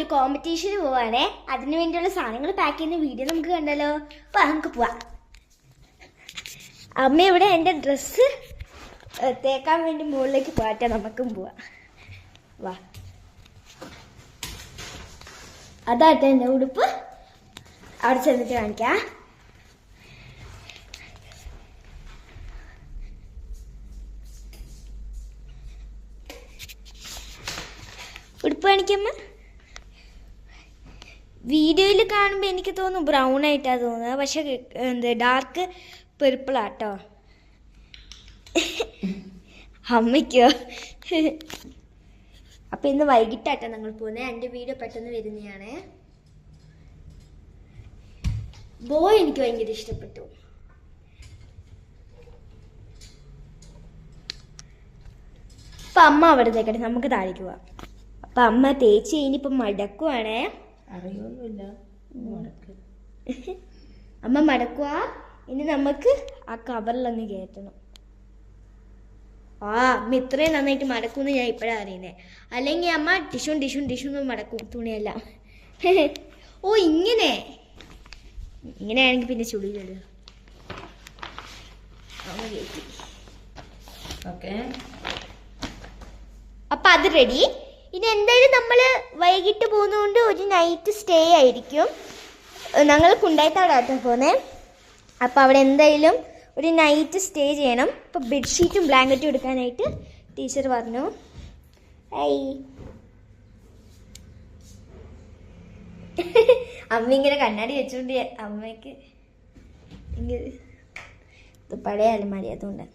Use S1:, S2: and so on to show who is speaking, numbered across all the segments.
S1: ഒരു കോമ്പറ്റീഷന് പോവാണേ. അതിനു വേണ്ടിയുള്ള സാധനങ്ങൾ പാക്ക് ചെയ്യുന്ന വീഡിയോ നമുക്ക് കണ്ടല്ലോ. അപ്പൊ നമുക്ക് പോവാം. അമ്മ ഇവിടെ എൻ്റെ ഡ്രസ്സ് തേക്കാൻ വേണ്ടി മുകളിലേക്ക് പോകട്ടെ, നമുക്കും പോവാം. വാ, അതാട്ടെ എൻ്റെ ഉടുപ്പ്. അവിടെ ചെന്നിട്ട് കാണിക്കാം. ഉടുപ്പ് കാണിക്കമ്മ. വീഡിയോയിൽ കാണുമ്പോൾ എനിക്ക് തോന്നുന്നു ബ്രൗൺ ആയിട്ടാണ് തോന്നുന്നത്, പക്ഷെ ഡാർക്ക് പെർപ്പിളാട്ടോ. അമ്മയ്ക്കോ? അപ്പം ഇന്ന് വൈകിട്ടാട്ടോ ഞങ്ങൾ പോകുന്നത്. എൻ്റെ വീഡിയോ പെട്ടെന്ന് വരുന്നതാണ്. ബോയ് എനിക്ക് ഭയങ്കര ഇഷ്ടപ്പെട്ടു. അപ്പം അമ്മ അവിടെ തേക്കട്ടെ, നമുക്ക് താഴേക്ക് പോവാം. അപ്പം അമ്മ തേച്ച് ഇനിയിപ്പം മടക്കുവാണേ.
S2: അറിയൊന്നുമില്ല.
S1: അമ്മ മടക്കുക. ഇനി നമുക്ക് ആ കവറിലങ്ങ് കയറ്റണം. അമ്മ ഇത്രയും നന്നായിട്ട് മടക്കുമെന്ന് ഞാൻ ഇപ്പോഴാണ് അറിയുന്നത്. അല്ലെങ്കിൽ അമ്മ ടിഷുന്ന് മടക്കും തുണിയല്ല. ഓ, ഇങ്ങനെയാണെങ്കിൽ പിന്നെ ചുളിയിലോ. അമ്മ കയറ്റി.
S2: ഓക്കെ,
S1: അപ്പം അത് റെഡി. ഇനി എന്തായാലും നമ്മൾ വൈകിട്ട് പോകുന്നതുകൊണ്ട് ഒരു നൈറ്റ് സ്റ്റേ ആയിരിക്കും. ഞങ്ങൾ കുണ്ടായിത്താടാട്ടോ പോകുന്നത്. അപ്പോൾ അവിടെ എന്തായാലും ഒരു നൈറ്റ് സ്റ്റേ ചെയ്യണം. അപ്പോൾ ബെഡ്ഷീറ്റും ബ്ലാങ്കറ്റും എടുക്കാനായിട്ട് ടീച്ചർ പറഞ്ഞു. അമ്മ ഇങ്ങനെ കണ്ണാടി വെച്ചുകൊണ്ട് അമ്മയ്ക്ക് ഇത് പഴയ അലമാരി, അതുകൊണ്ട്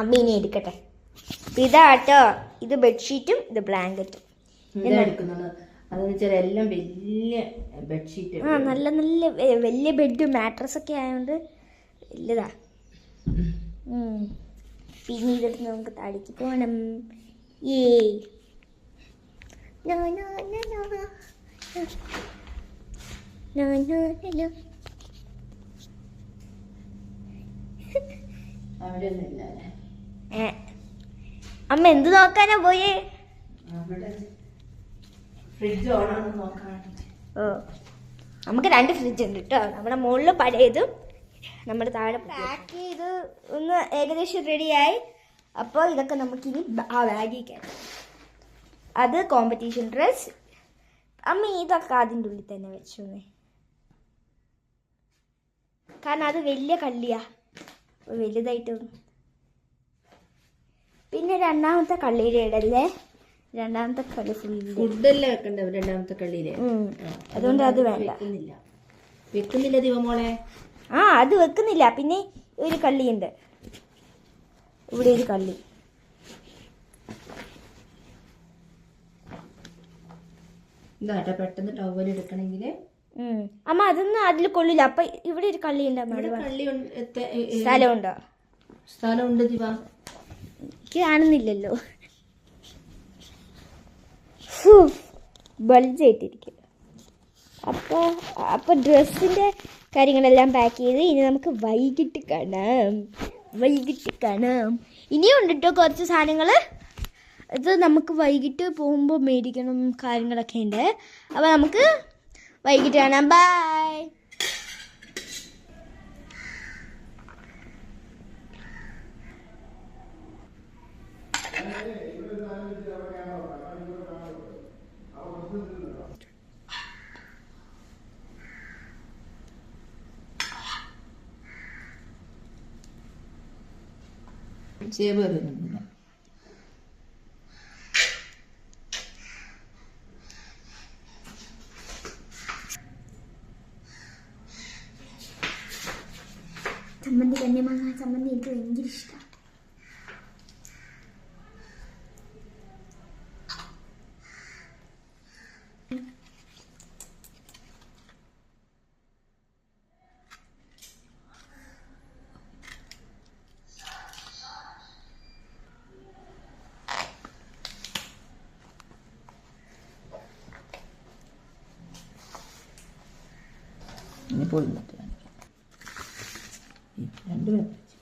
S1: അമ്മ ഇനി എടുക്കട്ടെ. ഇതാട്ടോ, ഇത് ബെഡ്ഷീറ്റും ഇത് ബ്ലാങ്കറ്റും.
S2: എല്ലാം വലിയ ബെഡ്ഷീറ്റ്.
S1: നല്ല വലിയ ബെഡ് മാട്രസ് ഒക്കെ ആയതുകൊണ്ട് വലുതാ. പിന്നെ ഇതെടുത്ത് നമുക്ക് താടിക്ക് പോകണം. അമ്മ എന്ത് നോക്കാനാ പോയേ?
S2: ഫ്രിഡ്ജ് ഓണാണെന്ന് നോക്കാൻ.
S1: ഓ, നമുക്ക് 2 ഫ്രിഡ്ജ് ഉണ്ട് കേട്ടോ. നമ്മുടെ മുകളിൽ പഴയതും നമ്മുടെ താഴെ പാക്ക് ചെയ്ത് ഒന്ന് ഏകദേശം റെഡിയായി. അപ്പോൾ ഇതൊക്കെ നമുക്കിനി ആ ബാഗിൽ കയറ്റാം. അത് കോമ്പറ്റീഷൻ ഡ്രസ്. അമ്മ ഇതൊക്കെ അതിൻ്റെ ഉള്ളിൽ തന്നെ വെച്ചോന്നേ, കാരണം അത് വലിയ കള്ളിയാ, വലുതായിട്ട്. പിന്നെ രണ്ടാമത്തെ കള്ളിയുടെ ഇടല്ലേ, രണ്ടാമത്തെ കളി
S2: ഫുഡല്ലേ വെക്കണ്ടേ രണ്ടാമത്തെ കളിയില്.
S1: അതുകൊണ്ട് അത് വേണ്ട.
S2: വെക്കുന്നില്ല ദിവമോളെ.
S1: അത് വെക്കുന്നില്ല. പിന്നെ ഒരു കള്ളിയുണ്ട് ഇവിടെ, ഒരു കള്ളി.
S2: ഇതാട്ടെ പെട്ടെന്ന് ടവൽ എടുക്കണമെങ്കിൽ.
S1: അമ്മ അതൊന്നും അതിൽ കൊള്ളില്ല. അപ്പൊ ഇവിടെ ഒരു കള്ളിയുണ്ട്. സ്ഥലമുണ്ടോ?
S2: സ്ഥലമുണ്ട് ദിവ,
S1: എനിക്ക് കാണുന്നില്ലല്ലോ. ബൾജായിട്ടിരിക്കും. അപ്പോൾ ഡ്രസ്സിൻ്റെ കാര്യങ്ങളെല്ലാം പാക്ക് ചെയ്ത് ഇനി നമുക്ക് വൈകിട്ട് കാണാം. ഇനിയും ഉണ്ട് കേട്ടോ കുറച്ച് സാധനങ്ങൾ. ഇത് നമുക്ക് വൈകിട്ട് പോകുമ്പോൾ മേടിക്കണം കാര്യങ്ങളൊക്കെ ഉണ്ട്. അപ്പോൾ നമുക്ക് വൈകിട്ട് കാണാം. ബൈ.
S2: ചേവ് വരുന്നില്ല.
S1: ചമ്മന്തി, കന്യമാങ്ങ ചമ്മന്തി എനിക്ക് ഭയങ്കര ഇഷ്ടമാണ്.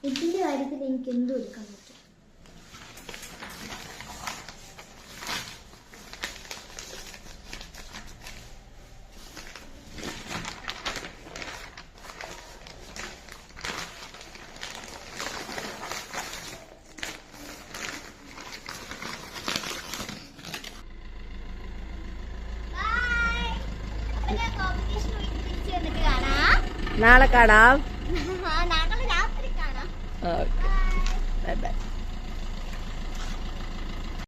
S1: ഫുഡിന്റെ കാര്യത്തിൽ എനിക്ക് എന്തോ എടുക്കാൻ പറ്റും. നാളെ കാണാം.
S3: നാളെ രാത്രി കാണാം.
S1: Bye bye.